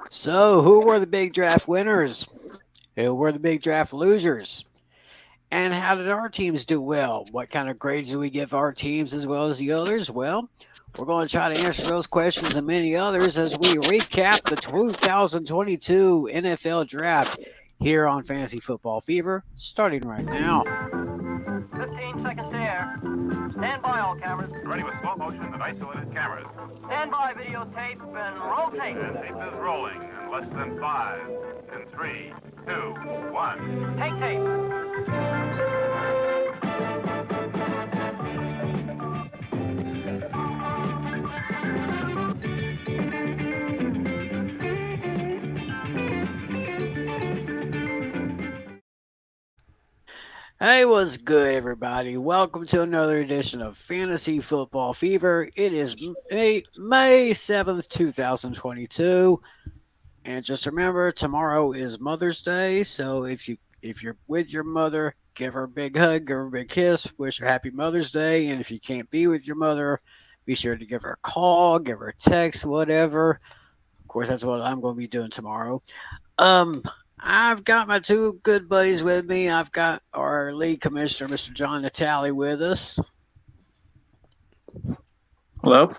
So, who were the big draft winners? Who were the big draft losers? And how did our teams do well? What kind of grades do we give our teams as well as the others? Well, we're going to try to answer those questions and many others as we recap the 2022 NFL Draft here on Fantasy Football Fever, starting right now. 15 seconds to air. Stand by, all cameras. Ready with slow motion and isolated cameras. Stand by, videotape, and rotate. And tape is rolling in less than 5, in 3, 2, 1. Take tape. Hey, what's good, everybody? Welcome to another edition of Fantasy Football Fever. It is May 7th, 2022. And just remember, tomorrow is Mother's Day. So if you're with your mother, give her a big hug, give her a big kiss, wish her happy Mother's Day. And if you can't be with your mother, be sure to give her a call, give her a text, whatever. Of course, that's what I'm going to be doing tomorrow. Um, I've got my two good buddies with me. I've got our league commissioner, Mr. John Natale, with us. Hello.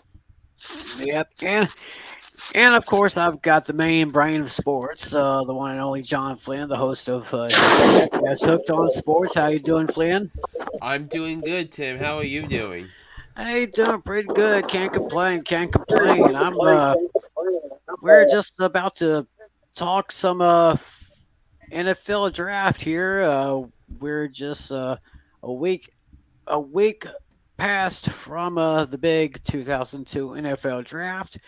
Yep, and of course, I've got the main brain of sports, the one and only John Flynn, the host of that's Hooked on Sports. How you doing, Flynn? I'm doing good, Tim. How are you doing? Hey, doing pretty good. Can't complain. Can't complain. We're just about to talk some NFL draft here. We're just a week passed from the big 2002 NFL draft.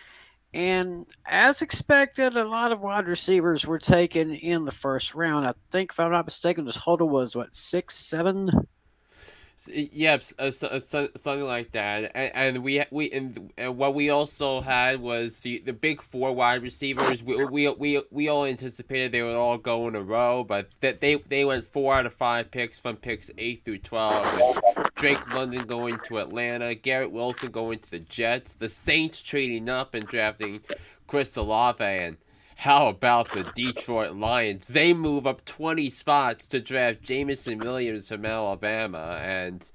And as expected, a lot of wide receivers were taken in the first round. I think, if I'm not mistaken, this total was what, 6, 7? Yep, something like that. And what we also had was the big four wide receivers. We all anticipated they would all go in a row, but that they went 4 out of 5 picks from picks 8 through 12. With Drake London going to Atlanta, Garrett Wilson going to the Jets, the Saints trading up and drafting Chris Olave, and how about the Detroit Lions? They move up 20 spots to draft Jamison Williams from Alabama, and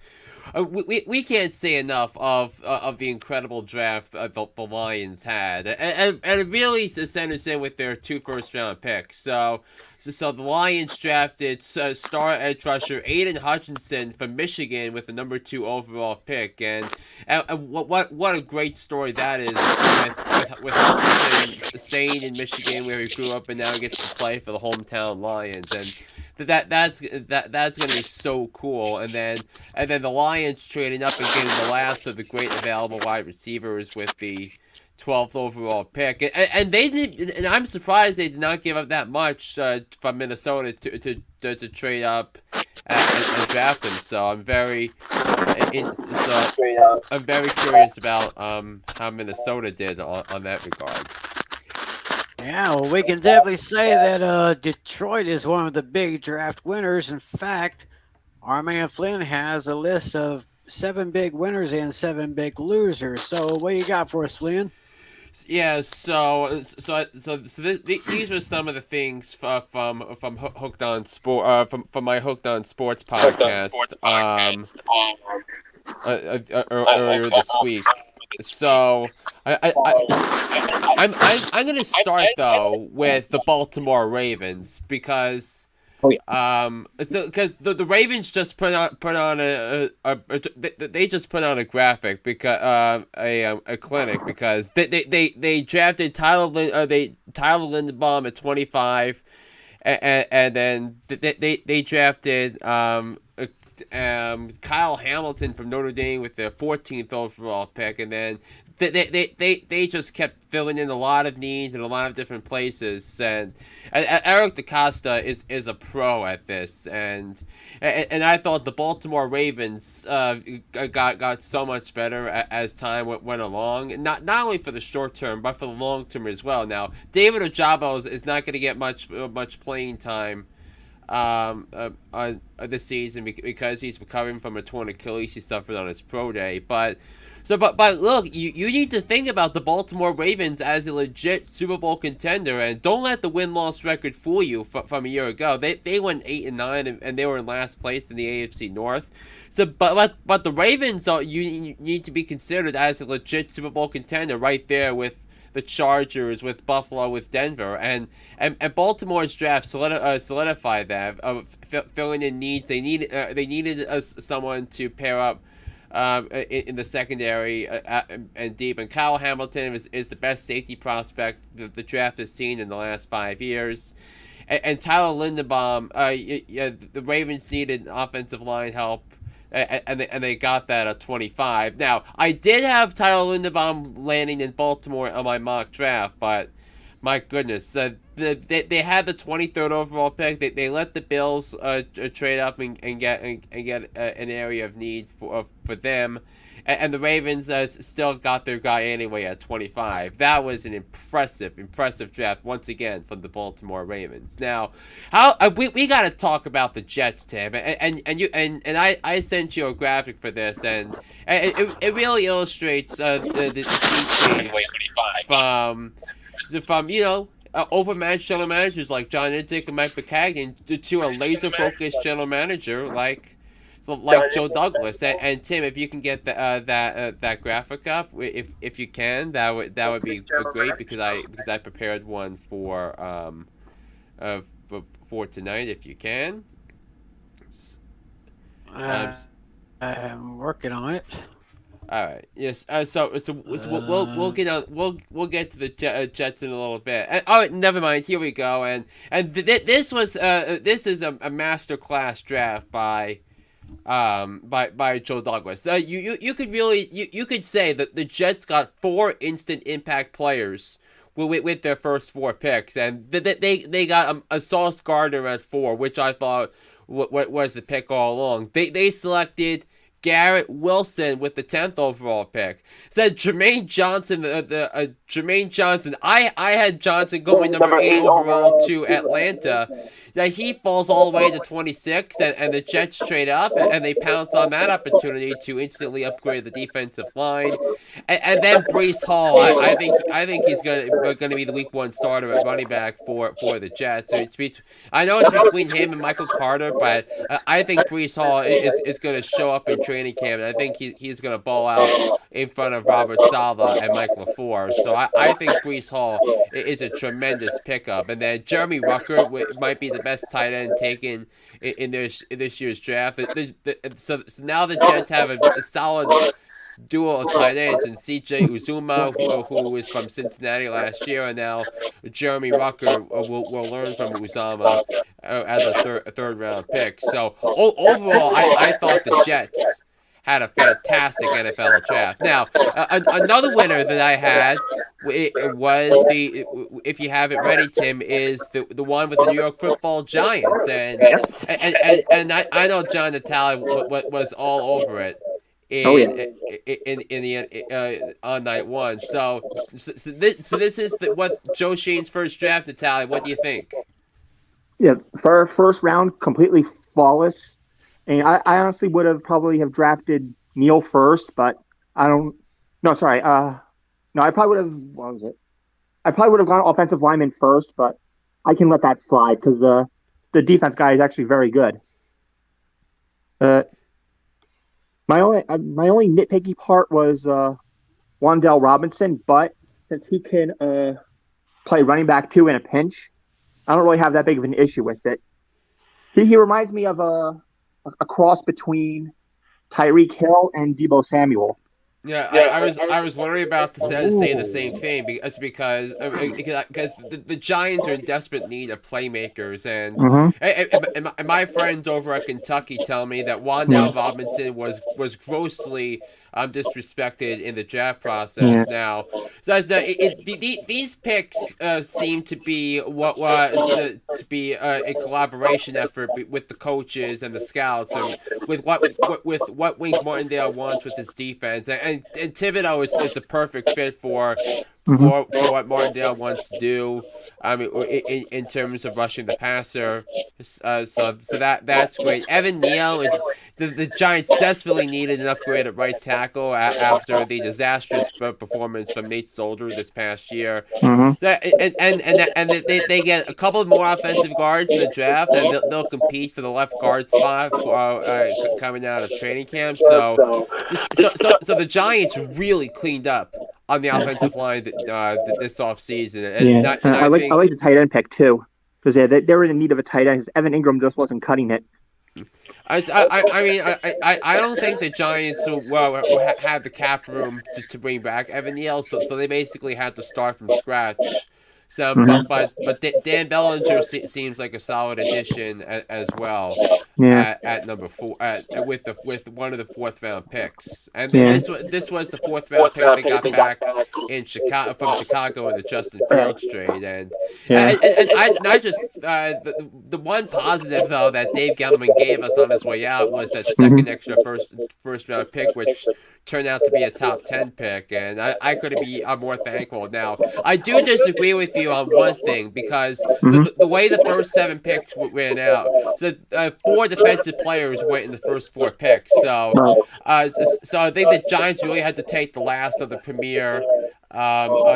we can't say enough of the incredible draft the Lions had, and it really centers in with their 2 first-round picks. So the Lions drafted star edge rusher Aiden Hutchinson from Michigan with the number 2 overall pick, and what a great story that is with Hutchinson staying in Michigan where he grew up and now gets to play for the hometown Lions, and that's gonna be so cool. And then the Lions trading up and getting the last of the great available wide receivers with the 12th overall pick, and they did, and I'm surprised they did not give up that much from Minnesota to trade up and draft him. So I'm very curious about how Minnesota did on that regard. Yeah, well, we can definitely say that Detroit is one of the big draft winners. In fact, our man Flynn has a list of 7 big winners and 7 big losers. So what you got for us, Flynn? Yeah, these are some of the things from Hooked on Sport from my Hooked on Sports podcast earlier this week. So I'm gonna start though with the Baltimore Ravens because because the Ravens just put on they just put on a graphic because a clinic because they drafted Tyler Linderbaum at 25, and then they drafted Kyle Hamilton from Notre Dame with the 14th overall pick, and then they just kept filling in a lot of needs in a lot of different places. And Eric DeCosta is a pro at this, and I thought the Baltimore Ravens got so much better as time went along. Not only for the short term, but for the long term as well. Now, David Ojabo is not going to get much playing time this season because he's recovering from a torn Achilles he suffered on his pro day. But So, but look, you need to think about the Baltimore Ravens as a legit Super Bowl contender, and don't let the win-loss record fool you from a year ago. They went 8-9, and they were in last place in the AFC North. So, but the Ravens are you need to be considered as a legit Super Bowl contender, right there with the Chargers, with Buffalo, with Denver, and Baltimore's draft solidified that, filling in needs. They needed someone to pair up in the secondary and deep. And Kyle Hamilton is the best safety prospect the draft has seen in the last 5 years. And Tyler Linderbaum, the Ravens needed offensive line help, and they got that at 25. Now, I did have Tyler Linderbaum landing in Baltimore on my mock draft, but my goodness, they had the 23rd overall pick. They let the Bills trade up and get an area of need for them, and the Ravens still got their guy anyway at 25. That was an impressive draft once again from the Baltimore Ravens. Now, how we got to talk about the Jets, Tim, and I sent you a graphic for this, and it really illustrates the sea change from overmatched general managers like John Idzik and Mike McCagnon to a laser-focused general manager like Joe Douglas. And Tim, if you can get that graphic up, if you can, that would be great, because I prepared one for tonight, if you can. I'm working on it. All right. Yes. So we'll get on. We'll get to the Jets in a little bit. And, all right. Never mind. Here we go. And this is a master class draft by Joe Douglas. You could really you could say that the Jets got 4 instant impact players with their first 4 picks, and they got a Sauce Gardner at 4, which I thought was the pick all along. They selected Garrett Wilson with the 10th overall pick. Said Jermaine Johnson, Jermaine Johnson. I had Johnson going number 8 overall to Atlanta. That he falls all the way to 26, and the Jets trade up, and they pounce on that opportunity to instantly upgrade the defensive line. And then Breece Hall, I think he's gonna be the week 1 starter at running back for the Jets. So I know it's between him and Michael Carter, but I think Breece Hall is going to show up in training camp, and I think he's going to ball out in front of Robert Saleh and Mike LaFleur. So I think Breece Hall is a tremendous pickup. And then Jeremy Rucker might be the best tight end taken in this year's draft. So now the Jets have a solid duo of tight ends, and C.J. Uzuma, who was from Cincinnati last year, and now Jeremy Rucker will learn from Uzama as a third round pick. So overall, I thought the Jets had a fantastic NFL draft. Now, another winner that I had was if you have it ready, Tim, is the one with the New York Football Giants, and I know John Natale was all over it on night 1. So this is what Joe Sheen's first draft, Natalie. What do you think? Yeah, for our first round, completely flawless. And I honestly would have probably have drafted Neal first, but I don't. No, sorry. No, I probably would have. What was it? I probably would have gone offensive lineman first, but I can let that slide because the defense guy is actually very good. My only nitpicky part was Wan'Dale Robinson, but since he can play running back too in a pinch, I don't really have that big of an issue with it. He reminds me of a cross between Tyreek Hill and Deebo Samuel. Yeah, I was literally about to say the same thing because the Giants are in desperate need of playmakers, and my friends over at Kentucky tell me that Wan'Dale Robinson was grossly disrespected in the draft process. Now, so these picks seem to be a collaboration effort with the coaches and the scouts, and with what Wink Martindale wants with his defense, and Thibodeau is a perfect fit for Hmm. for what Martindale wants to do. I mean, in terms of rushing the passer. So that's great. Evan Neal, the Giants desperately needed an upgrade at right tackle after the disastrous performance from Nate Solder this past year. Hmm. So and they get a couple more offensive guards in the draft, and they'll compete for the left guard spot for coming out of training camp. So the Giants really cleaned up on the offensive line this offseason, Yeah, and I I like think the tight end pick too, because they were in need of a tight end. 'Cause Evan Ingram just wasn't cutting it. I mean I don't think the Giants had the cap room to bring back Evan Neal, so they basically had to start from scratch. So, Hmm. but Dan Bellinger seems like a solid addition as well Yeah, at number four with one of the fourth round picks, and yeah, this was the fourth round pick they got back in Chicago from Chicago in the Justin Fields trade, yeah. and I just the one positive though that Dave Gettleman gave us on his way out was that second Hmm. extra first round pick, which turned out to be a top 10 pick, and I couldn't be more thankful. Now I do disagree with you on one thing because Hmm. the way the first seven picks went out, so four defensive players went in the first four picks. Well, So I think the Giants really had to take the last of the premier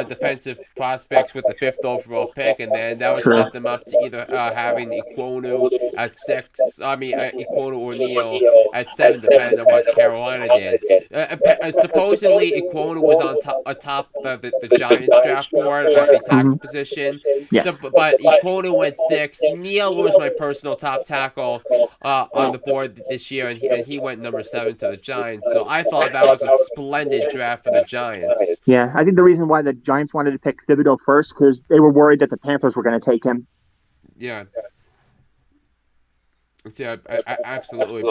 defensive prospects with the fifth overall pick, and then that would true. set them up to either having Iquonu at six, Iquonu or Neal at seven, depending on what Carolina did. Supposedly, Iquonu was on top atop the Giants draft board at the Hmm. tackle position. So, Yes. but Iquonu went six. Neal was my personal top tackle on the board this year, and he went number seven to the Giants. So I thought that was a splendid draft for the Giants. Yeah, I think the reason why the Giants wanted to pick Thibodeau first because they were worried that the Panthers were going to take him. Yeah, yeah, absolutely.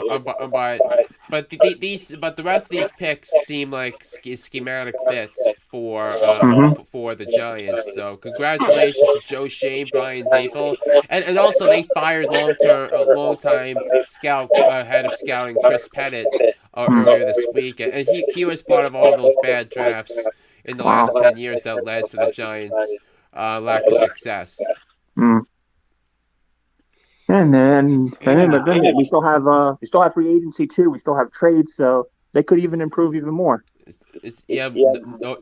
But the rest of these picks seem like schematic fits Hmm. for the Giants. So congratulations to Joe Shane, Brian Dapel, and also they fired long time scout head of scouting Chris Pettit earlier this week, and he was part of all those bad drafts in the Wow. last 10 years that led to the Giants' lack of success. Mm. But Yeah. then we still have free agency too. We still have trades, so they could even improve even more. It's yeah,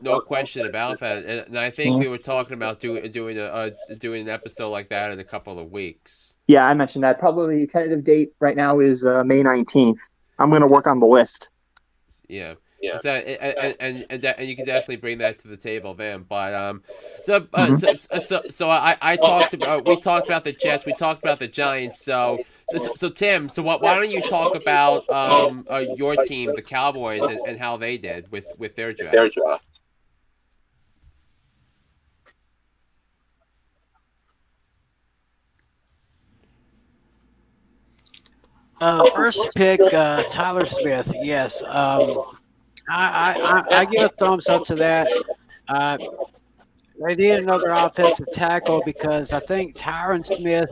no question about that, and I think Yeah. we were talking about doing an episode like that in a couple of weeks. Yeah, I mentioned that. Probably the tentative date right now is May 19th. I'm going to work on the list. Yeah. So and you can definitely bring that to the table then. But I talked about we talked about the Jets, we talked about the Giants. So Tim, why don't you talk about your team, the Cowboys, and how they did with their draft? First pick, Tyler Smith. Yes. I give a thumbs up to that. Uh, they need another offensive tackle because I think Tyron Smith,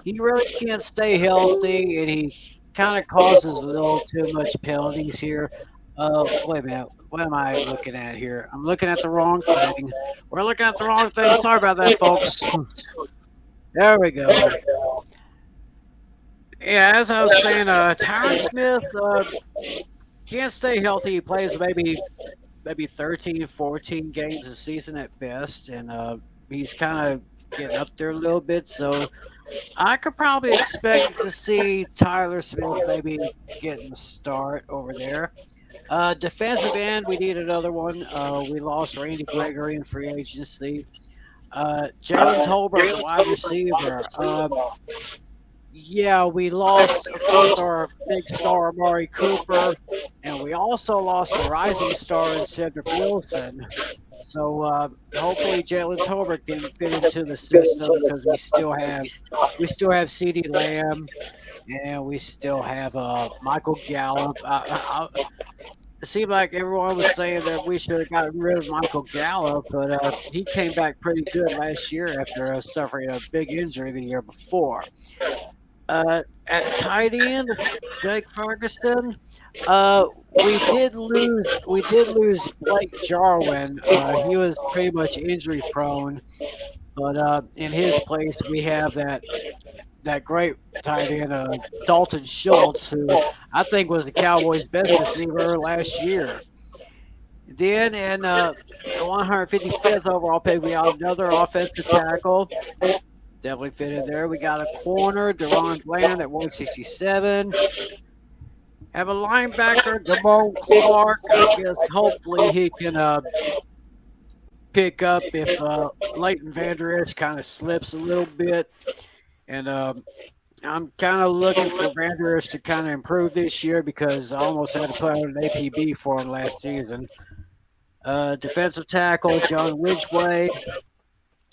he really can't stay healthy and he kind of causes a little too much penalties here. Wait a minute. What am I looking at here? I'm looking at the wrong thing. We're looking at the wrong thing. Sorry about that, folks. There we go. Yeah, as I was saying, Tyron Smith can't stay healthy. He plays maybe 13, 14 games a season at best, and he's kind of getting up there a little bit. So I could probably expect to see Tyler Smith maybe getting a start over there. Defensive end, we need another one. We lost Randy Gregory in free agency. Jalen Tolbert, the wide receiver. Yeah, we lost, of course, our big star, Amari Cooper, and we also lost a rising star in Cedric Wilson. So hopefully Jalen Tolbert can fit into the system because we still have C.D. Lamb and we still have Michael Gallup. It seemed like everyone was saying that we should have gotten rid of Michael Gallup, but he came back pretty good last year after suffering a big injury the year before. At tight end, Jake Ferguson. we did lose Blake Jarwin. He was pretty much injury prone, but in his place we have that great tight end, Dalton Schultz, who I think was the Cowboys' best receiver last year. Then in the 155th overall pick, we got another offensive tackle. Definitely fit in there. We got a corner, Deron Bland at 167. Have a linebacker, Damone Clark. I guess hopefully he can pick up if Leighton Vander Esch kind of slips a little bit. And I'm kind of looking for Vander Esch to kind of improve this year because I almost had to put out an APB for him last season. Defensive tackle, John Ridgway.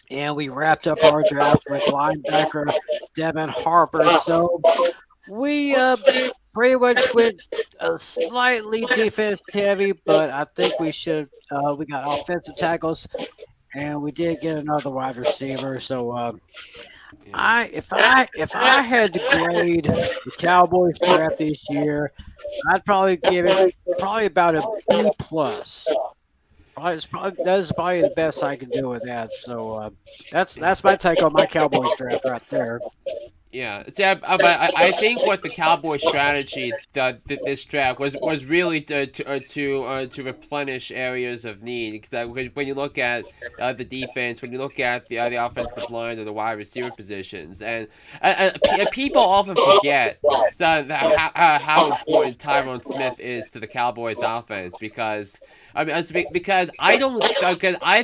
And we wrapped up our draft with linebacker, Devin Harper. So we pretty much went slightly defense heavy, but I think we should. We got offensive tackles, and we did get another wide receiver. So Yeah. if I had to grade the Cowboys draft this year, I'd probably give it probably about a B plus. That's probably the best I can do with that. So that's my take on my Cowboys draft right there. Yeah, see, I think what the Cowboys' strategy this draft was really to replenish areas of need. Because when you look at the defense, when you look at the offensive line or the wide receiver positions, and people often forget how important Tyron Smith is to the Cowboys' offense because. I mean, because I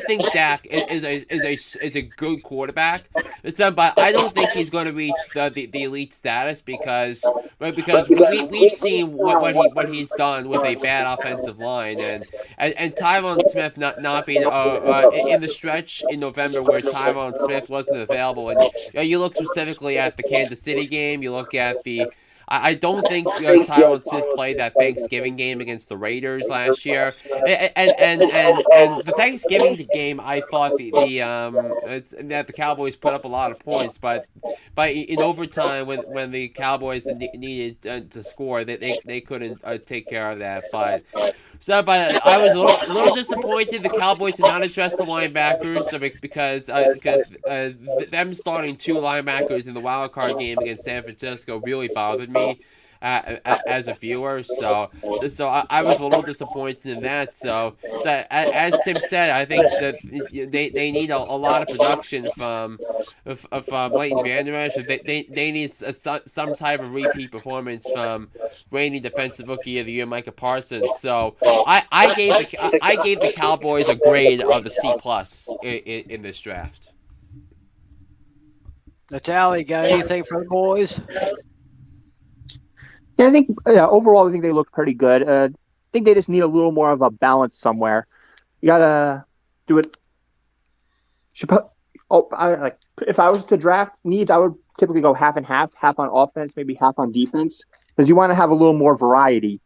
think Dak is a good quarterback. So, but I don't think he's going to reach the elite status because we've seen what he's done with a bad offensive line and Tyron Smith not being in the stretch in November where Tyron Smith wasn't available and you look specifically at the Kansas City game, you look at the I don't think Tyron Smith played that Thanksgiving game against the Raiders last year, and the Thanksgiving game I thought that the Cowboys put up a lot of points, but in overtime when the Cowboys needed to score, they couldn't take care of that, but I was a little disappointed the Cowboys did not address the linebackers because them starting two linebackers in the wild card game against San Francisco really bothered me as a viewer. So I was a little disappointed in that. So as Tim said, I think that they need a lot of production from Leighton Vander Esch. They need some type of repeat performance from reigning defensive rookie of the year Micah Parsons. So I gave the Cowboys a grade of a C plus in this draft. Natalie, got anything for the boys? Yeah, I think overall, I think they look pretty good. I think they just need a little more of a balance somewhere. You gotta do it. If I was to draft needs, I would typically go half and half on offense, maybe half on defense, because you want to have a little more variety.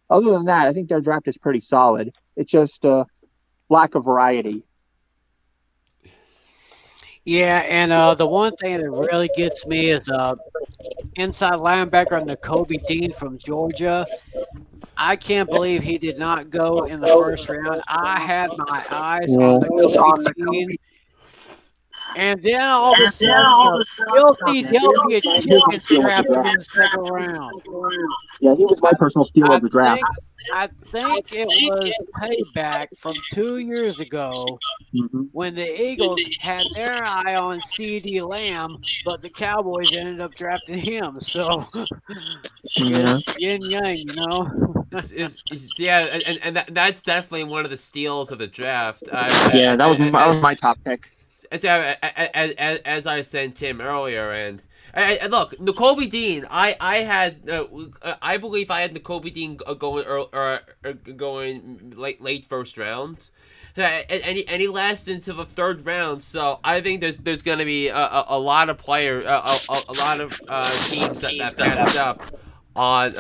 Other than that, I think their draft is pretty solid. It's just lack of variety. Yeah, and the one thing that really gets me is inside linebacker N'Kobe Dean from Georgia. I can't believe he did not go in the first round. I had my eyes on N'Kobe Dean. And then all of a sudden, Philadelphia Chickens drafted him in the second round. Yeah, he was my personal steal of the draft. I think it was payback from 2 years ago when the Eagles had their eye on C.D. Lamb, but the Cowboys ended up drafting him. So, it's yin yang, you know? Yeah, and that's definitely one of the steals of the draft. That was my top pick. As I said Tim earlier, and look, N'Kobe Dean, I believe I had N'Kobe Dean going late first round, and he lasted into the third round. So I think there's going to be a lot of a lot of teams that passed up on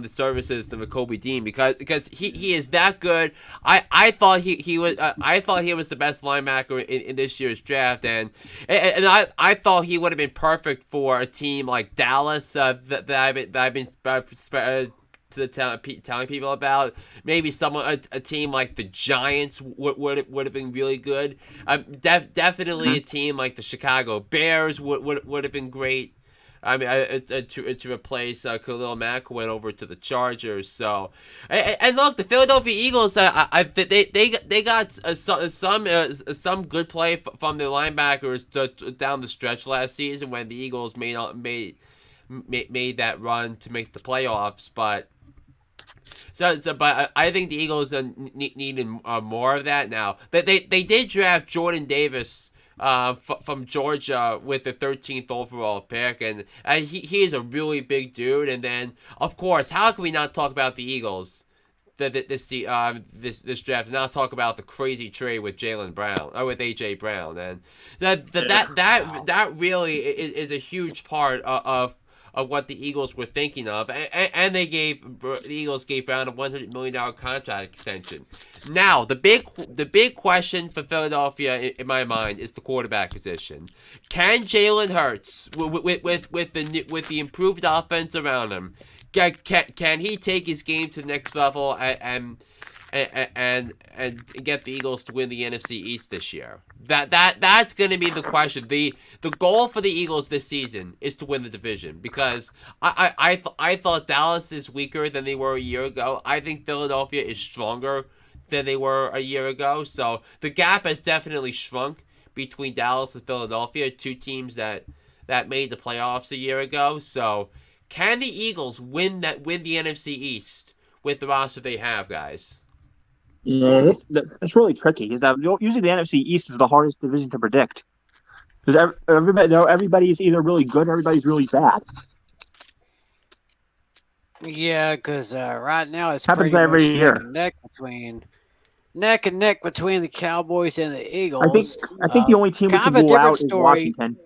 the services of N'Kobe Dean because he is that good. I thought he was the best linebacker in this year's draft, and I thought he would have been perfect for a team like Dallas that I've been telling people about. Maybe a team like the Giants would have been really good. Definitely Mhm. a team like the Chicago Bears would have been great. I mean, to replace Khalil Mack, who went over to the Chargers. So, and look, the Philadelphia Eagles, they got some good play from their linebackers down the stretch last season when the Eagles made that run to make the playoffs. But I think the Eagles needed more of that now. They did draft Jordan Davis from Georgia with the 13th overall pick, and he is a really big dude. And then, of course, how can we not talk about the Eagles? This draft, and now let's talk about the crazy trade with Jalen Brown or with AJ Brown, and that really is a huge part of what the Eagles were thinking of, and the Eagles gave Brown a $100 million contract extension. Now, the big question for Philadelphia, in my mind, is the quarterback position. Can Jalen Hurts, with the improved offense around him, can he take his game to the next level and get the Eagles to win the NFC East this year? That's going to be the question. The goal for the Eagles this season is to win the division, because I thought Dallas is weaker than they were a year ago. I think Philadelphia is stronger than they were a year ago. So the gap has definitely shrunk between Dallas and Philadelphia, two teams that made the playoffs a year ago. So can the Eagles win the NFC East with the roster they have, guys? Yeah, that's really tricky. Is that usually the NFC East is the hardest division to predict because everybody is either really good or everybody's really bad. Yeah, because right now it's Happens pretty every much year. neck and neck between the Cowboys and the I think Eagles. I think the only team we Kind can of a rule different out is story. Washington,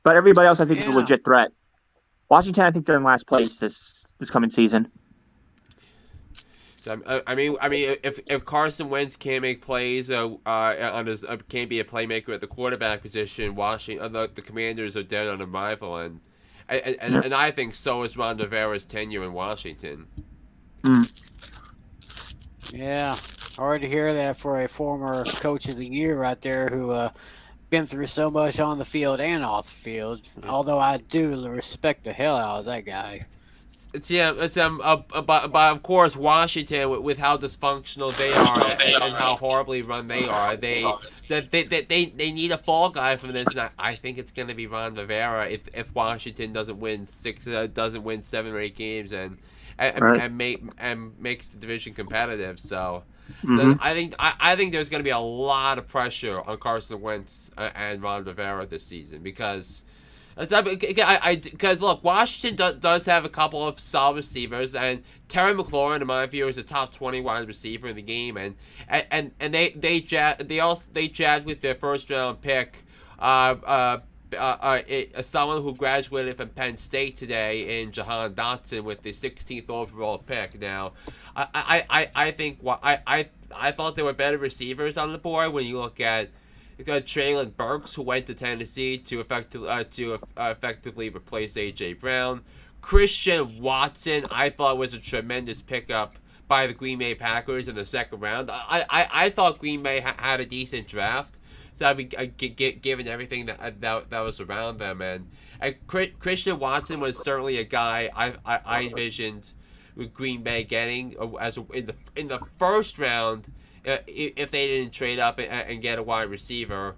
but everybody else I think is a Yeah, legit threat. Washington, I think they're in last place this coming season. So if Carson Wentz can't make plays, can't be a playmaker at the quarterback position, Washington, the Commanders are dead on arrival, Yeah. and I think so is Ron Rivera's tenure in Washington. Mm. yeah. Hard to hear that for a former coach of the year right there who been through so much on the field and off the field. It's Although I do respect the hell out of that guy. but of course Washington with how dysfunctional they are and how horribly run they are, they need a fall guy from this, and I think it's going to be Ron Rivera if Washington doesn't win 7 or 8 games Right. and makes the division competitive. So Hmm. I think there's going to be a lot of pressure on Carson Wentz and Ron Rivera this season because look, Washington does have a couple of solid receivers, and Terry McLaurin, in my view, is a top 20 wide receiver in the game, and they jabbed with their first round pick, someone who graduated from Penn State today in Jahan Dotson with the 16th overall pick. Now, I think I thought there were better receivers on the board when you look at. You got Traylon Burks, who went to Tennessee to effectively replace A.J. Brown. Christian Watson, I thought was a tremendous pickup by the Green Bay Packers in the second round. I thought Green Bay had a decent draft, so given everything that was around them, and Christian Watson was certainly a guy I envisioned with Green Bay getting in the first round if they didn't trade up and get a wide receiver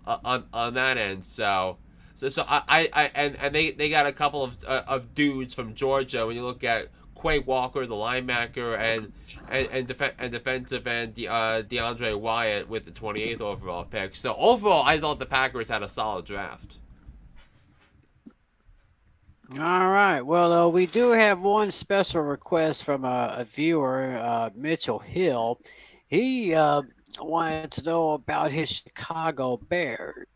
on that end. So and they got a couple of dudes from Georgia. When you look at Quay Walker, the linebacker, and defensive end DeAndre Wyatt with the 28th overall pick. So overall, I thought the Packers had a solid draft. All right. Well, we do have one special request from a viewer, Mitchell Hill. He wanted to know about his Chicago Bears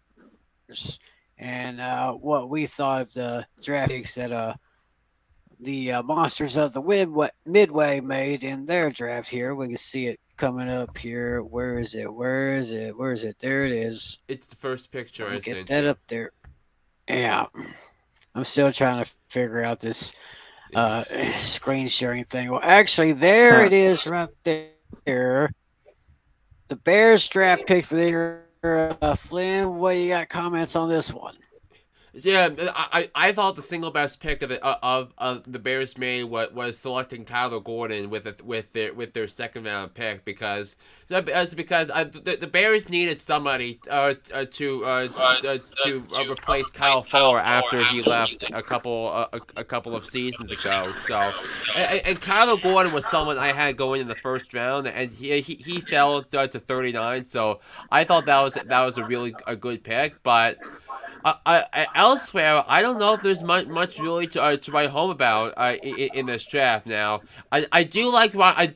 and what we thought of the draft picks that the Monsters of the Midway made in their draft here. We can see it coming up here. Where is it? Where is it? Where is it? There it is. It's the first picture I Get sent that you. up there. Yeah. I'm still trying to figure out this. screen sharing thing. Well, actually, there Uh, it is right there. The Bears draft pick for the year. Flynn, what do you got comments on this one? Yeah, I thought the single best pick of the Bears made was selecting Kyler Gordon with their second round pick because the Bears needed somebody to replace Kyle Fuller after he left a couple of seasons ago. So and Kyler Gordon was someone I had going in the first round, and he fell to 39. So I thought that was a really a good pick, but. Elsewhere, I don't know if there's much really to write home about in this draft. Now, I do like I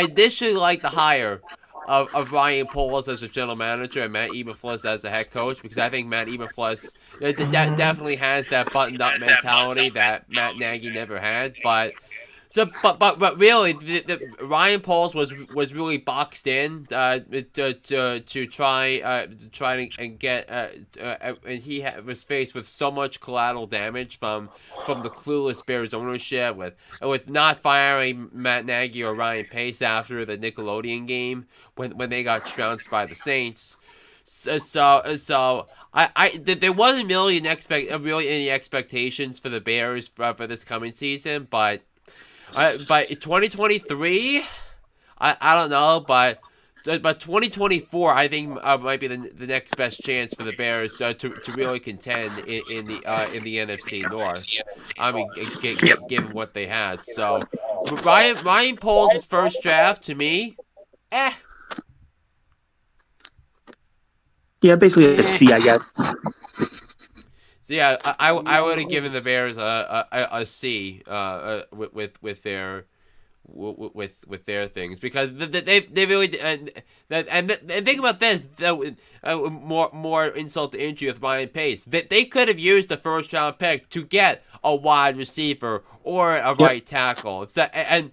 initially like the hire of Ryan Poles as a general manager and Matt Eberflus as a head coach because I think Matt Eberflus definitely has that buttoned up mentality that Matt Nagy never had, but. But really, the Ryan Pauls was really boxed in to try and get and he was faced with so much collateral damage from the clueless Bears ownership with not firing Matt Nagy or Ryan Pace after the Nickelodeon game when they got trounced by the Saints. So there wasn't really any expectations for the Bears for this coming season, but 2023, I don't know, but 2024, I think might be the next best chance for the Bears to really contend in the NFC North. I mean, given what they had. So Ryan Poles' first draft to me, eh. yeah, basically a Eh, C, I guess. So yeah, I would have given the Bears a C with their with their things because they really and think about this more insult to injury with Ryan Pace that they could have used the first round pick to get a wide receiver or a Yep. right tackle. So, and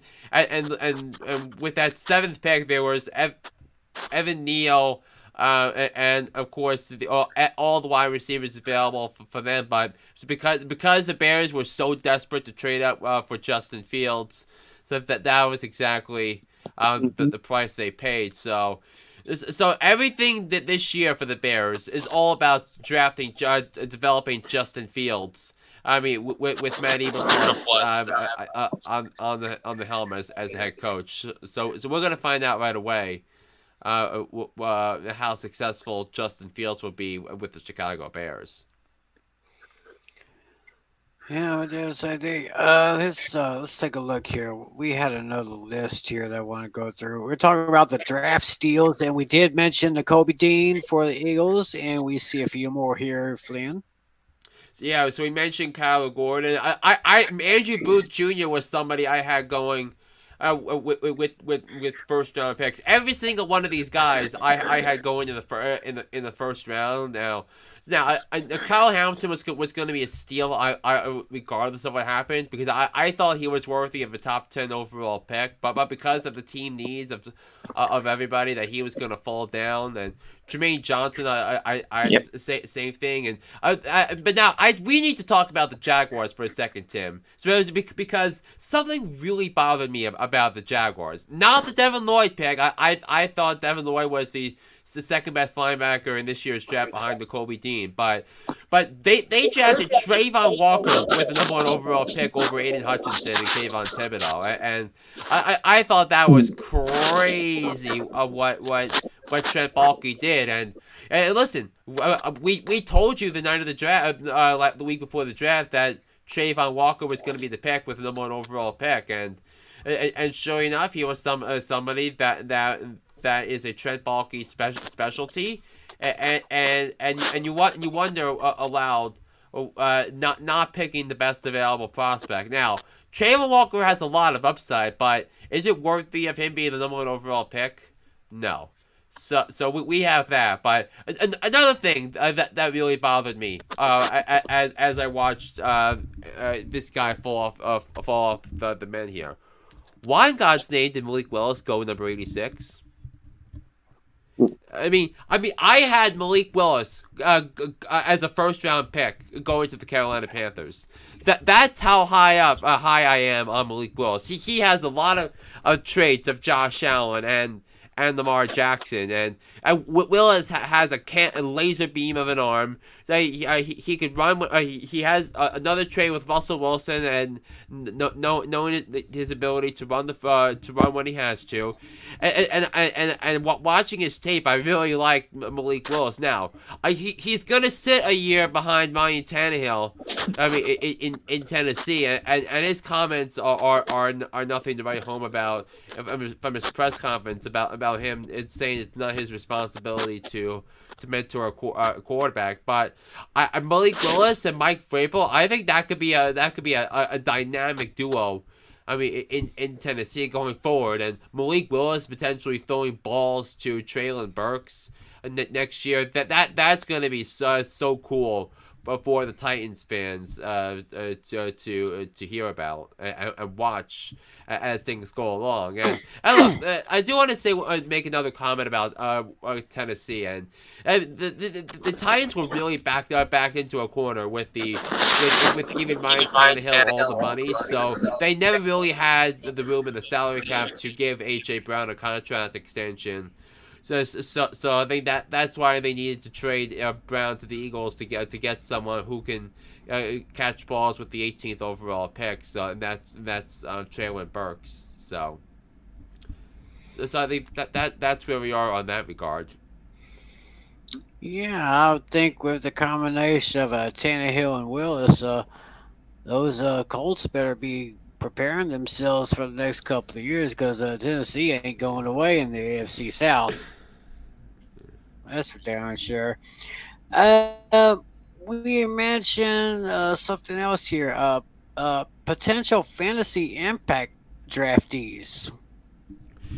with that seventh pick there was Evan Neal. And of course, all the wide receivers available for them, but because the Bears were so desperate to trade up for Justin Fields, so that was exactly Mhm. the price they paid. So everything that this year for the Bears is all about developing Justin Fields. I mean, with Matt Eberflus on the helm as the head coach. So we're gonna find out right away how successful Justin Fields will be with the Chicago Bears. yeah, yes, I think. Let's take a look here. We had another list here that I want to go through. We're talking about the draft steals, and we did mention the Kobe Dean for the Eagles, and we see a few more here, Flynn. So, yeah, so we mentioned Kyler Gordon. Andrew Booth Jr. was somebody I had going with first round picks. Every single one of these guys I had going in the first round. Now, Kyle Hamilton was going to be a steal. I regardless of what happens because I thought he was worthy of a top 10 overall pick, but because of the team needs of everybody that he was going to fall down and Jermaine Johnson, Yep. same thing, and but now we need to talk about the Jaguars for a second, Tim. So it was because something really bothered me about the Jaguars. Not the Devin Lloyd pick. I thought Devin Lloyd was the second best linebacker in this year's draft behind the Kobe Dean, but they drafted Trayvon Walker with the number one overall pick over Aiden Hutchinson and Kayvon Thibodeau, and I thought that was crazy of what Trent Baalke did, and listen, we told you the night of the draft, like the week before the draft, that Trayvon Walker was going to be the pick with the number one overall pick, and sure enough, he was somebody that is a Trent Baalke specialty, and you wonder aloud, not picking the best available prospect. Now, Trayvon Walker has a lot of upside, but is it worthy of him being the number one overall pick? No. So we have that, but another thing that really bothered me as I watched this guy fall off the men here. Why in God's name did Malik Willis go number 86? I had Malik Willis as a first round pick going to the Carolina Panthers. that's how high I am on Malik Willis. He has a lot of traits of Josh Allen and Lamar Jackson, and Willis has a laser beam of an arm. So he could run. He has another trait with Russell Wilson, and knowing his ability to run to run when he has to, and watching his tape, I really like Malik Willis. Now, he's gonna sit a year behind Ryan Tannehill. I mean, in Tennessee, and his comments are nothing to write home about from his press conference about him. It's saying it's not his responsibility to mentor a quarterback, but Malik Willis and Mike Vrabel, I think that could be a dynamic duo. I mean, in Tennessee going forward, and Malik Willis potentially throwing balls to Traylon Burks next year. That's going to be so cool for the Titans fans to hear about and watch as things go along. And look, I do want to say make another comment about Tennessee, and the Titans were really backed into a corner with with giving Ryan Tannehill all the money, so they never really had the room in the salary cap to give AJ Brown a contract extension. So I think that's why they needed to trade Brown to the Eagles to get someone who can catch balls with the 18th overall pick. So and that's Traylon Burks. So I think that's where we are on that regard. Yeah, I would think with the combination of Tannehill and Willis, those Colts better be preparing themselves for the next couple of years because Tennessee ain't going away in the AFC South. That's for darn sure. We mentioned something else here. Potential fantasy impact draftees.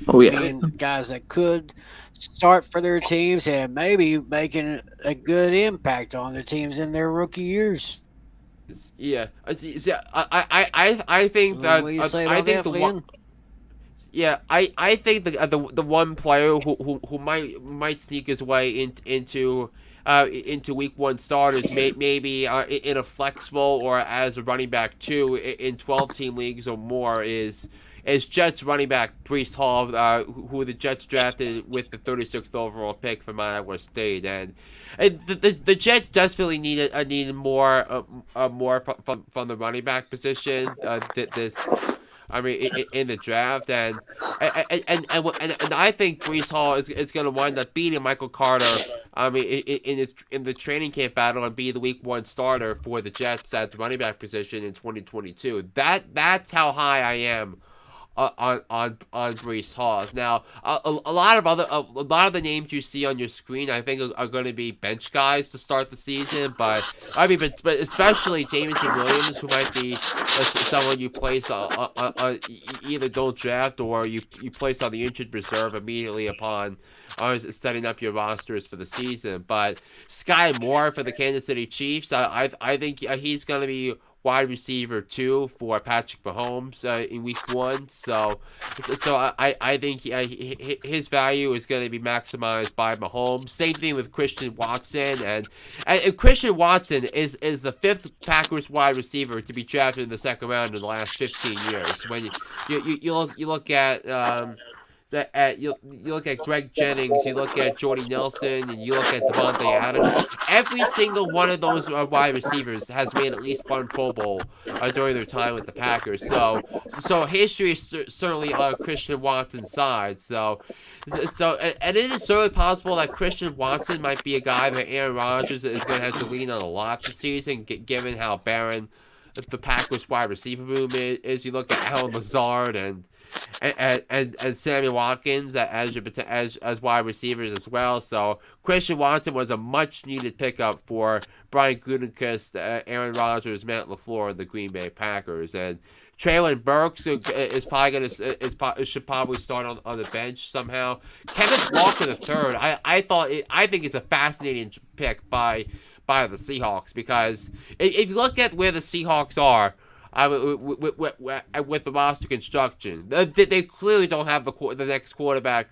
Oh I yeah. mean, guys that could start for their teams and maybe making a good impact on their teams in their rookie years. Yeah, I think that What do you say I about think that, the one. Flynn? Yeah, I think the one player who might sneak his way into week one starters maybe in a flex role or as a running back too in 12-team leagues or more is Jets running back Brees Hall, who the Jets drafted with the 36th overall pick from Iowa State, and the Jets desperately needed more from the running back position this. I mean, in the draft, and I think Brees Hall is going to wind up beating Michael Carter. I mean, in the training camp battle and be the week one starter for the Jets at the running back position in 2022. That's how high I am on Brees Hall. Now, a lot of the names you see on your screen, I think, are going to be bench guys to start the season. But I mean, but especially Jameson Williams, who might be someone you place either don't draft or you place on the injured reserve immediately upon setting up your rosters for the season. But Sky Moore for the Kansas City Chiefs, I think he's going to be wide receiver 2 for Patrick Mahomes in week 1. So I think his value is going to be maximized by Mahomes. Same thing with Christian Watson, and Christian Watson is the 5th Packers wide receiver to be drafted in the second round in the last 15 years. When you look at you look at Greg Jennings, you look at Jordy Nelson, and you look at Devontae Adams. Every single one of those wide receivers has made at least one Pro Bowl during their time with the Packers. So history is certainly on Christian Watson's side. And it is certainly possible that Christian Watson might be a guy that Aaron Rodgers is going to have to lean on a lot this season, given how barren the Packers wide receiver room is. You look at Alan Lazard and Sammy Watkins as wide receivers as well. So Christian Watson was a much needed pickup for Brian Gutekunst, Aaron Rodgers, Matt LaFleur, and the Green Bay Packers. And Traylon Burks is probably should probably start on the bench somehow. Kenneth Walker III, I think is a fascinating pick by the Seahawks, because if you look at where the Seahawks are with the roster construction, they clearly don't have the next quarterback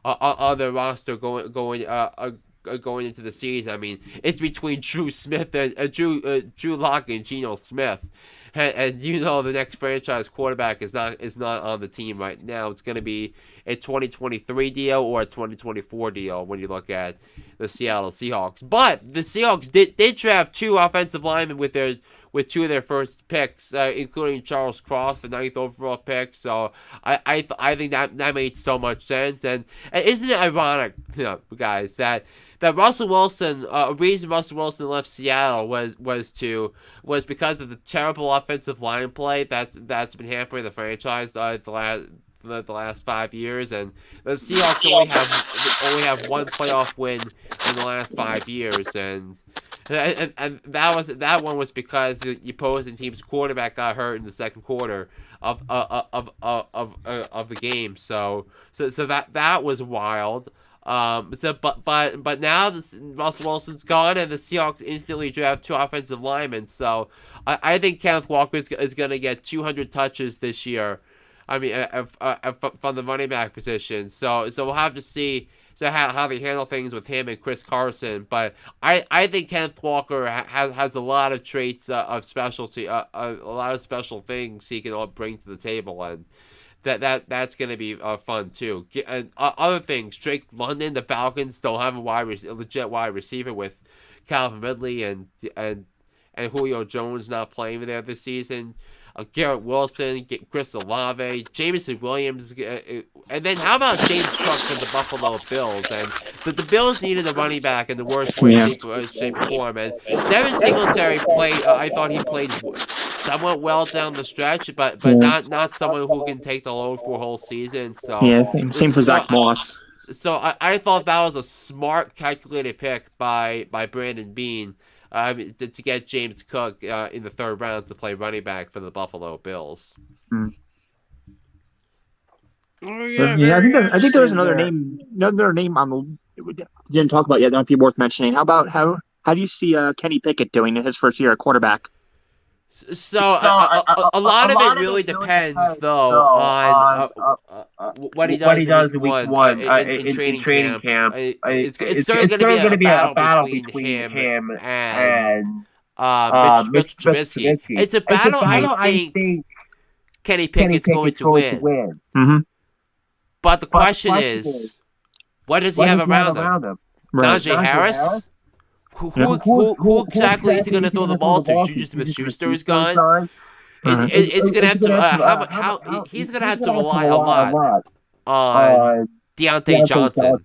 on their roster going into the season. I mean, it's between Drew Smith and Drew Lock and Geno Smith. And the next franchise quarterback is not on the team right now. It's going to be a 2023 deal or a 2024 deal when you look at the Seattle Seahawks. But the Seahawks did draft 2 offensive linemen with 2 of their first picks, including Charles Cross, the 9th overall pick. So I think that made so much sense. And isn't it ironic, guys, that Russell Wilson, a reason Russell Wilson left Seattle was because of the terrible offensive line play that's been hampering the franchise the last 5 years, and the Seahawks only have 1 playoff win in the last 5 years, and that one was because the opposing team's quarterback got hurt in the second quarter of the game. So that was wild. But now Russell Wilson's gone, and the Seahawks instantly draft 2 offensive linemen. So I think Kenneth Walker is going to get 200 touches this year. I mean, from the running back position. So we'll have to see how they handle things with him and Chris Carson. But I think Kenneth Walker has a lot of traits of specialty, a lot of special things he can all bring to the table, and that's going to be fun too. And other things, Drake London, the Falcons don't have a legit wide receiver with Calvin Ridley and Julio Jones not playing there this season. Garrett Wilson, Chris Olave, Jameson Williams, and then how about James Cook from the Buffalo Bills? And the Bills needed a running back in the worst way, shape, or form. And Devin Singletary played. I thought he played somewhat well down the stretch, but not someone who can take the load for a whole season. So same for Zach Moss. So I thought that was a smart, calculated pick by Brandon Beane. To get James Cook in the 3rd round to play running back for the Buffalo Bills. Mm. Oh, yeah, I think there was another name on the didn't talk about yet. That might be worth mentioning. How do you see Kenny Pickett doing in his first year at quarterback? So a lot of it really depends, though, on what he does in week one in training camp. It's certainly going to be a battle between him and Mitch Trubisky. It's a battle I think Kenny Pickett's going to win. Mm-hmm. But the question is, what does he have around him? Right. Najee Harris? Who exactly is he going to throw the ball to? Juju Smith-Schuster is gone. Is going to have to he's going to have to rely a lot on Deontay Johnson.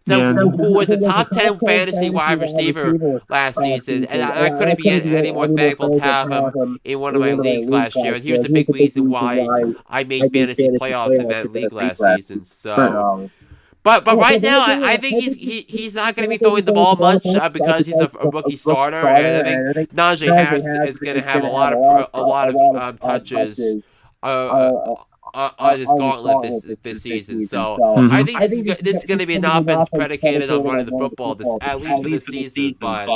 Who was a top 10 fantasy wide receiver last season, and I couldn't be any more thankful to have him in one of my leagues last year. And he was a big reason why I made fantasy playoffs in that league last season. So. But right now, I think he's not going to be throwing the ball much because he's a rookie starter, and I think Najee Harris is going to have a lot of touches on his gauntlet this season. So I think this is going to be an offense predicated on running the football, at least for this season. But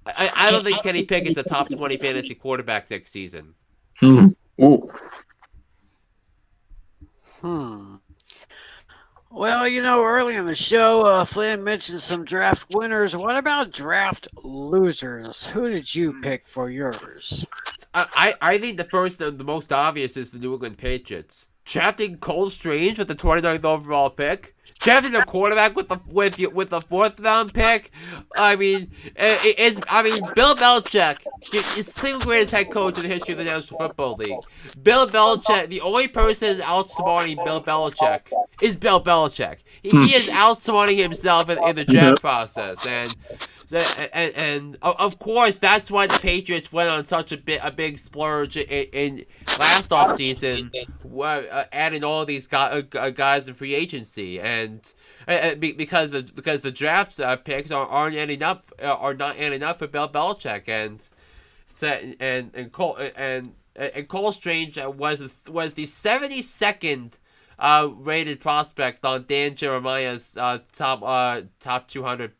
I don't think Kenny Pickett's a top 20 fantasy quarterback next season. Well, early in the show, Flynn mentioned some draft winners. What about draft losers? Who did you pick for yours? I think the most obvious is the New England Patriots. Drafting Cole Strange with the 29th overall pick. Drafting a quarterback with the 4th round pick. I mean, Bill Belichick is the single greatest head coach in the history of the National Football League. Bill Belichick, the only person outsmarting Bill Belichick is Bill Belichick. He is outsmarting himself in the draft process, and of course that's why the Patriots went on such a big splurge in last offseason, adding all these guys in free agency, and because the draft picks are not adding up for Bill Belichick, and Cole Strange was the 72nd rated prospect on Dan Jeremiah's top 200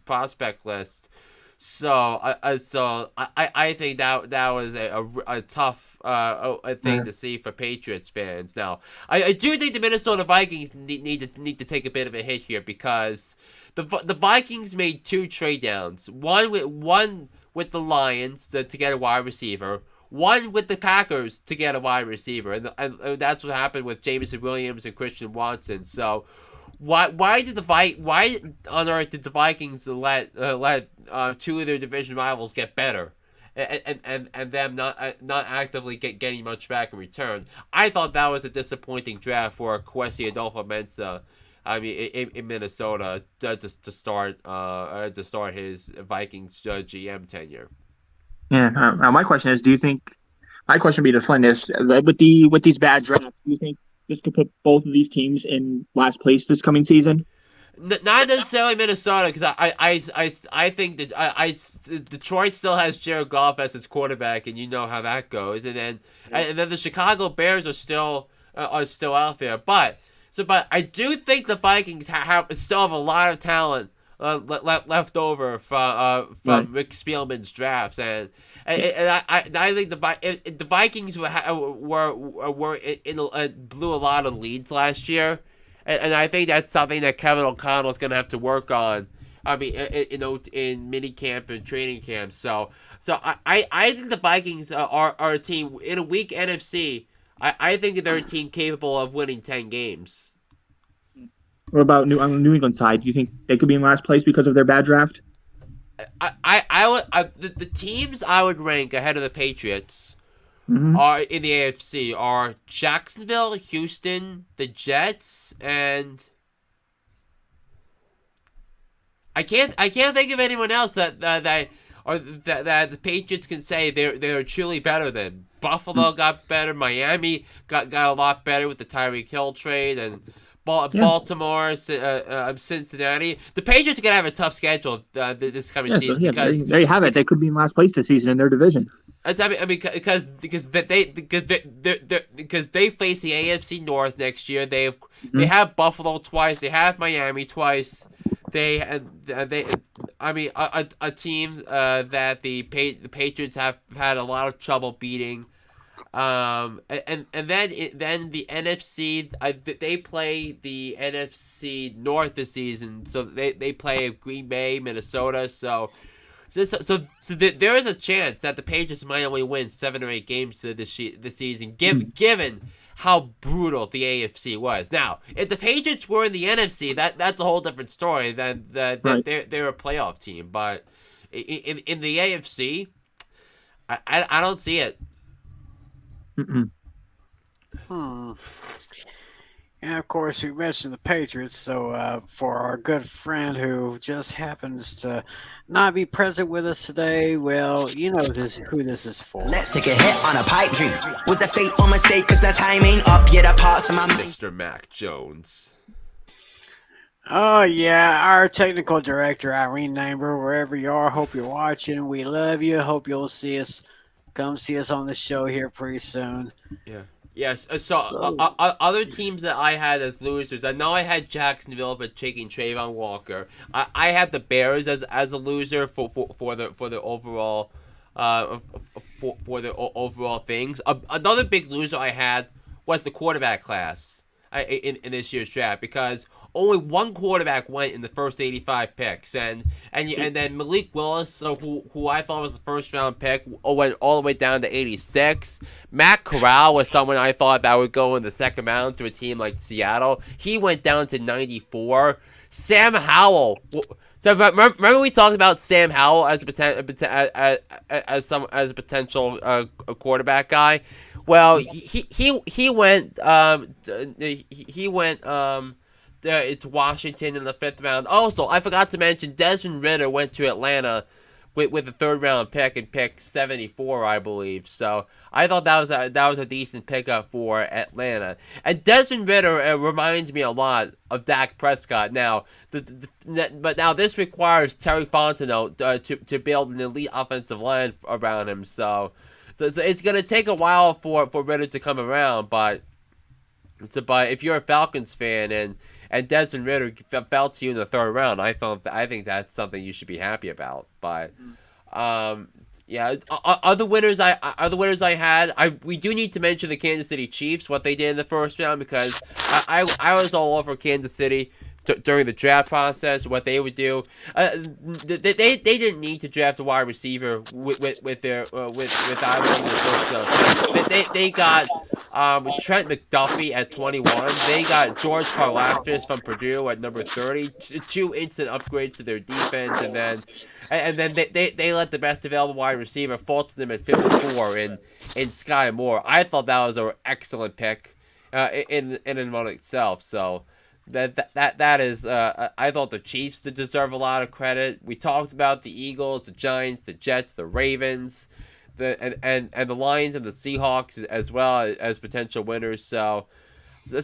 prospect list. So I think that was a tough thing to see for Patriots fans. Now I do think the Minnesota Vikings need to take a bit of a hit here, because the Vikings made 2 trade downs. One with the Lions to get a wide receiver. one with the Packers to get a wide receiver, and that's what happened with Jameson Williams and Christian Watson. So why on earth did the Vikings let two of their division rivals get better, and them not actively getting much back in return? I thought that was a disappointing draft for Kwesi Adolfo-Mensah. I mean, in Minnesota to start his Vikings GM tenure. Yeah. My question is, do you think? My question would be to Flynn is with these bad drafts, do you think this could put both of these teams in last place this coming season? Not necessarily Minnesota, because I think that Detroit still has Jared Goff as its quarterback, and you know how that goes. And then the Chicago Bears are still out there. But I do think the Vikings still have a lot of talent left over from Rick Spielman's drafts, and I think the Vikings blew a lot of leads last year. And I think that's something that Kevin O'Connell is going to have to work on. I mean, in mini camp and training camp. So I think the Vikings are a team in a weak NFC. I think they're a team capable of winning 10 games. What about on the New England side? Do you think they could be in last place because of their bad draft? The teams I would rank ahead of the Patriots. Are in the AFC are Jacksonville, Houston, the Jets, and I can't think of anyone else that the Patriots can say they're truly better than. Buffalo got better, Miami got a lot better with the Tyreek Hill trade, and Baltimore, Cincinnati. The Patriots are gonna have a tough schedule this coming season because there you have it. They could be in last place this season in their division. I mean, because they face the AFC North next year. They have Buffalo twice. They have Miami twice. A team that the Patriots have had a lot of trouble beating. And then the NFC, they play the NFC North this season. So they play Green Bay, Minnesota. So there is a chance that the Patriots might only win 7 or 8 games this season, given how brutal the AFC was. Now, if the Patriots were in the NFC, that's a whole different story. Then they're a playoff team. But in the AFC, I don't see it. And of course, we mentioned the Patriots. So for our good friend who just happens to not be present with us today, well, you know who this is for. Let's take a hit on a pipe dream. Was a fate or mistake? Cause the time ain't up yet. Parts of my Mr. Mac Jones. Oh yeah, our technical director Irene Namber, wherever you are, hope you're watching. We love you. Hope you'll come see us on the show here pretty soon. Yeah. Yes. So other teams that I had as losers, I know I had Jacksonville for taking Trayvon Walker. I had the Bears as a loser for the overall for the overall things. Another big loser I had was the quarterback class in this year's draft, because only one quarterback went in the first 85 picks, and then Malik Willis, who I thought was the first round pick, went all the way down to 86. Matt Corral was someone I thought that would go in the second round to a team like Seattle. He went down to 94. Sam Howell. So remember we talked about Sam Howell as a potential quarterback guy. Well, he went to Washington in the 5th round. Also, I forgot to mention Desmond Ridder went to Atlanta with a 3rd round pick and pick 74, I believe. So I thought that was a decent pickup for Atlanta. And Desmond Ridder reminds me a lot of Dak Prescott. Now, but now this requires Terry Fontenot to build an elite offensive line around him. So it's gonna take a while for Ridder to come around, but if you're a Falcons fan and Desmond Ridder fell to you in the 3rd round, I think that's something you should be happy about. But other winners I had, we do need to mention the Kansas City Chiefs, what they did in the 1st round, because I was all over Kansas City. during the draft process, what they would do. They didn't need to draft a wide receiver with their with either of the first picks. They got Trent McDuffie at 21. They got George Karlaftis from Purdue at number 30. Two instant upgrades to their defense, and then they let the best available wide receiver fall to them at 54 in Sky Moore. I thought that was an excellent pick in and of itself. So that is I thought the Chiefs deserve a lot of credit. We talked about the Eagles, the Giants, the Jets, the Ravens, and the Lions and the Seahawks as well as potential winners. So I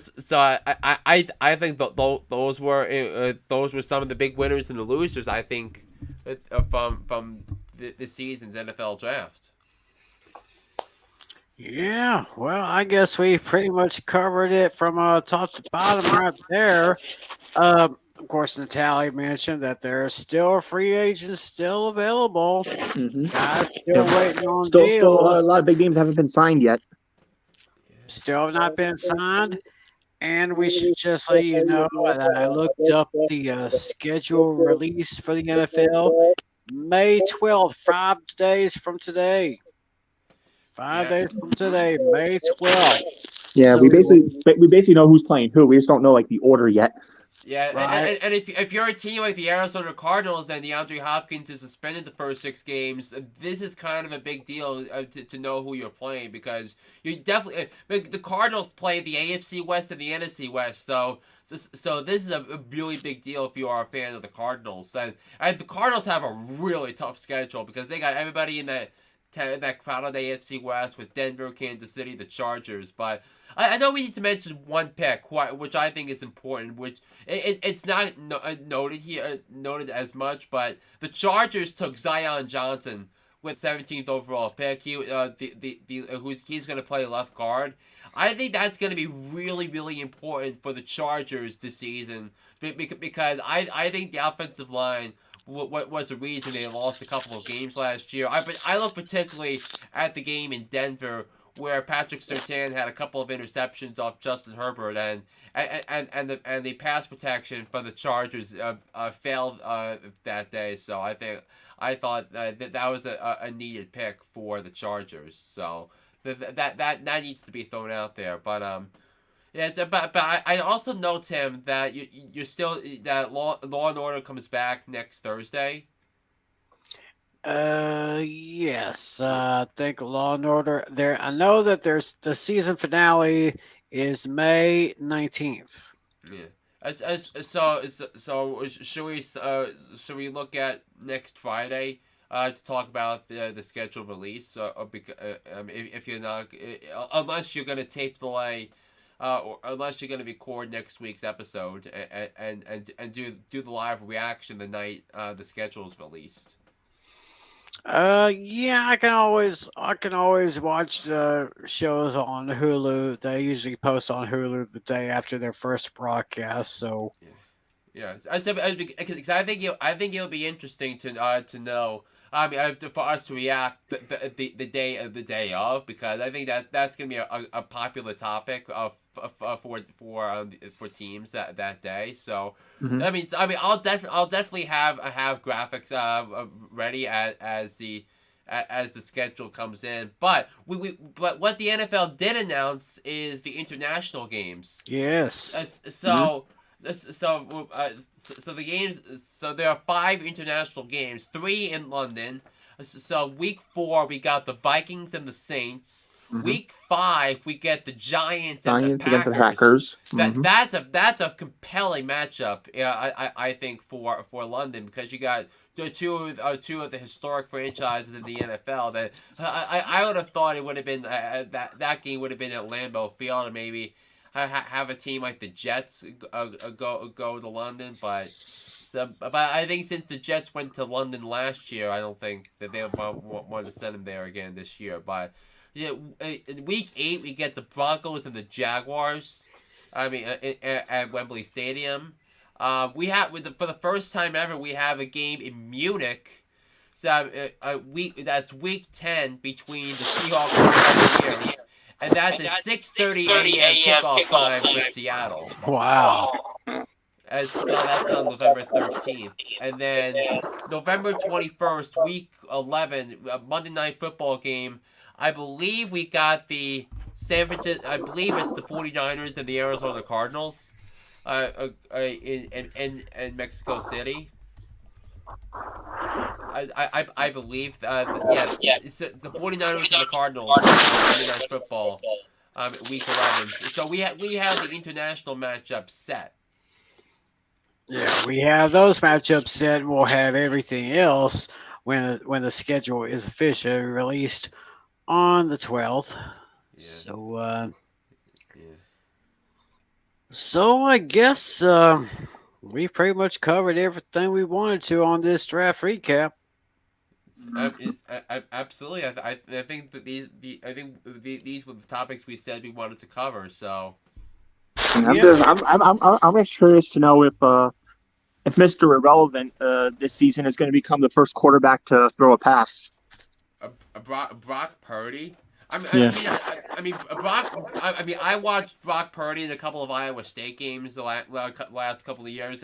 think those were some of the big winners and the losers. I think from the season's NFL draft. Yeah, well, I guess we pretty much covered it from top to bottom right there. Of course, Natalie mentioned that there are still free agents still available. Mm-hmm. Guys still waiting on Still, deals. a lot of big names haven't been signed yet. Still have not been signed. And we should just let you know that I looked up the schedule release for the NFL. May 12th, 5 days from today. 5 days from today, May 12th. Yeah, So- we basically know who's playing who. We just don't know like the order yet. Yeah, Right. and if you're a team like the Arizona Cardinals and DeAndre Hopkins is suspended the first 6 games, this is kind of a big deal to know who you're playing, because you definitely the Cardinals play the AFC West and the NFC West, so this is a really big deal if you are a fan of the Cardinals, and the Cardinals have a really tough schedule because they got everybody in that crowded AFC West with Denver, Kansas City, the Chargers. But I know we need to mention one pick, which I think is important, which it's not noted as much, but the Chargers took Zion Johnson with 17th overall pick. He's going to play left guard. I think that's going to be really, really important for the Chargers this season, because I think the offensive line what was the reason they lost a couple of games last year. I look particularly at the game in Denver where Patrick Surtain had a couple of interceptions off Justin Herbert, and the pass protection for the Chargers failed that day. So I thought that was a needed pick for the Chargers. So that needs to be thrown out there. But yeah, but I also know, Tim, that you're still that Law and Order comes back next Thursday. Yes. I think Law and Order there. I know that there's the season finale is May 19th. Yeah. So should we look at next Friday to talk about the schedule release? If you're not, unless you're gonna tape delay. Or unless you're going to record next week's episode and do the live reaction the night the schedule is released. Yeah, I can always watch the shows on Hulu. They usually post on Hulu the day after their first broadcast. So yeah, because I think it'll be interesting to know. I mean, for us to react the day of, because I think that's gonna be a popular topic for teams that day. So Mm-hmm. I mean, I'll definitely have graphics ready as the schedule comes in. But but what the NFL did announce is the international games. yes, So the games. So there are 5 international games, 3 in London. So week 4 we got the Vikings and the Saints. Mhm. Week 5 we get the Giants and the Giants against Packers. the Packers. Mhm. That's a compelling matchup. I think for London, because you got two of the historic franchises in the NFL. That I would have thought it would have been that game would have been at Lambeau Field, and maybe have a team like the Jets go to London, but I think since the Jets went to London last year, I don't think that they want to send them there again this year. But yeah, in week 8 we get the Broncos and the Jaguars. I mean, at Wembley Stadium. We have for the first time ever we have a game in Munich. So that's week 10 between the Seahawks and the Buccaneers. And that's a 6:30 a.m. kickoff time for Seattle. wow. So that's on November 13th. And then November 21st, week 11, Monday Night Football game. I believe we got the I believe it's the 49ers and the Arizona Cardinals in Mexico City. I believe. Yeah, it's the 49ers and the Cardinals Monday Night Football week 11. So we have the international matchup set. Yeah, we have those matchups set, and we'll have everything else when the schedule is officially released on the 12th. Yeah. Yeah. So I guess we pretty much covered everything we wanted to on this draft recap. Absolutely. I think that these were the topics we said we wanted to cover. So I'm just curious to know if Mr. Irrelevant this season is going to become the first quarterback to throw a pass. Brock Purdy. Yeah. I watched Brock Purdy in a couple of Iowa State games the last couple of years.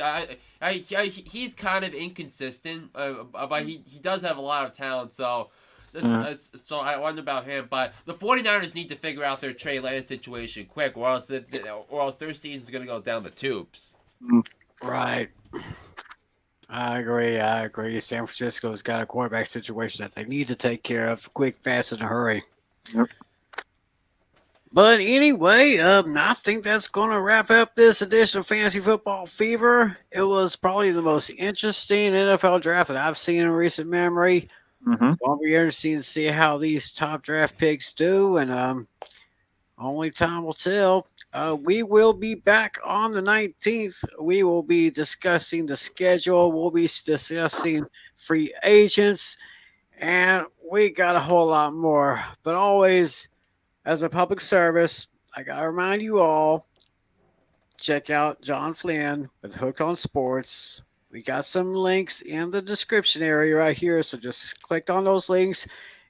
He's kind of inconsistent, but he does have a lot of talent. So I wonder about him. But the 49ers need to figure out their Trey Lance situation quick, or else their season's going to go down the tubes. Right. I agree. San Francisco's got a quarterback situation that they need to take care of quick, fast, in a hurry. Yep. But anyway, I think that's going to wrap up this edition of Fantasy Football Fever. It was probably the most interesting NFL draft that I've seen in recent memory. Mm-hmm. Won't be interesting to see how these top draft picks do, and only time will tell. We will be back on the 19th. We will be discussing the schedule. We'll be discussing free agents, and we got a whole lot more. But always, as a public service, I got to remind you all, check out John Flynn with Hooked on Sports. We got some links in the description area right here, so just click on those links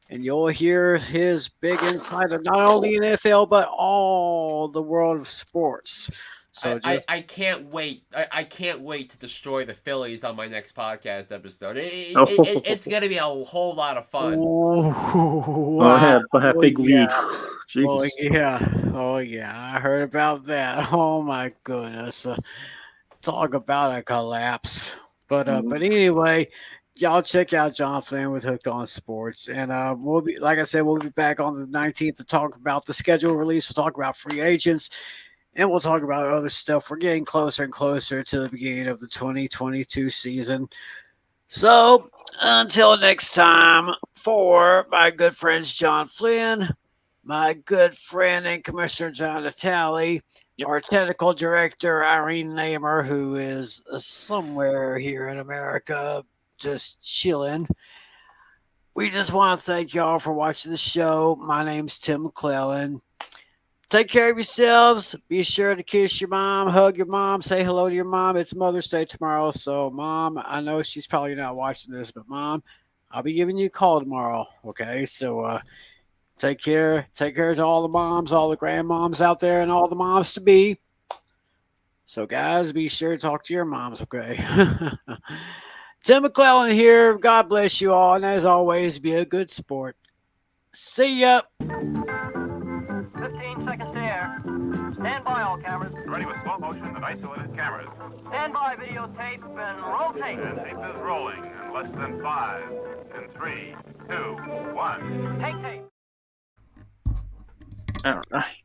and you'll hear his big insight of not only NFL but all the world of sports. So I can't wait. I can't wait to destroy the Phillies on my next podcast episode. It's gonna be a whole lot of fun. Wow. Big lead. Oh yeah, I heard about that. Oh my goodness, talk about a collapse. But anyway, y'all check out John Flynn with Hooked on Sports, and we'll be, like I said, we'll be back on the 19th to talk about the schedule release. We'll talk about free agents, and we'll talk about other stuff. We're getting closer and closer to the beginning of the 2022 season. So until next time, for my good friends John Flynn, my good friend and Commissioner John Natale, our technical director Irene Namer, who is somewhere here in America just chilling. We just want to thank y'all for watching the show. My name's Tim McClellan. Take care of yourselves. Be sure to kiss your mom, hug your mom, say hello to your mom. It's Mother's Day tomorrow. So, Mom, I know she's probably not watching this, but Mom, I'll be giving you a call tomorrow. Okay. So, take care. Take care to all the moms, all the grandmoms out there, and all the moms to be. So, guys, be sure to talk to your moms. Okay. Tim McClellan here. God bless you all. And as always, be a good sport. See ya. 15 seconds to air. Stand by, all cameras. Ready with slow motion and isolated cameras. Stand by, videotape, and roll tape. And tape is rolling in less than 5, in 3, 2, 1. Take tape. All right.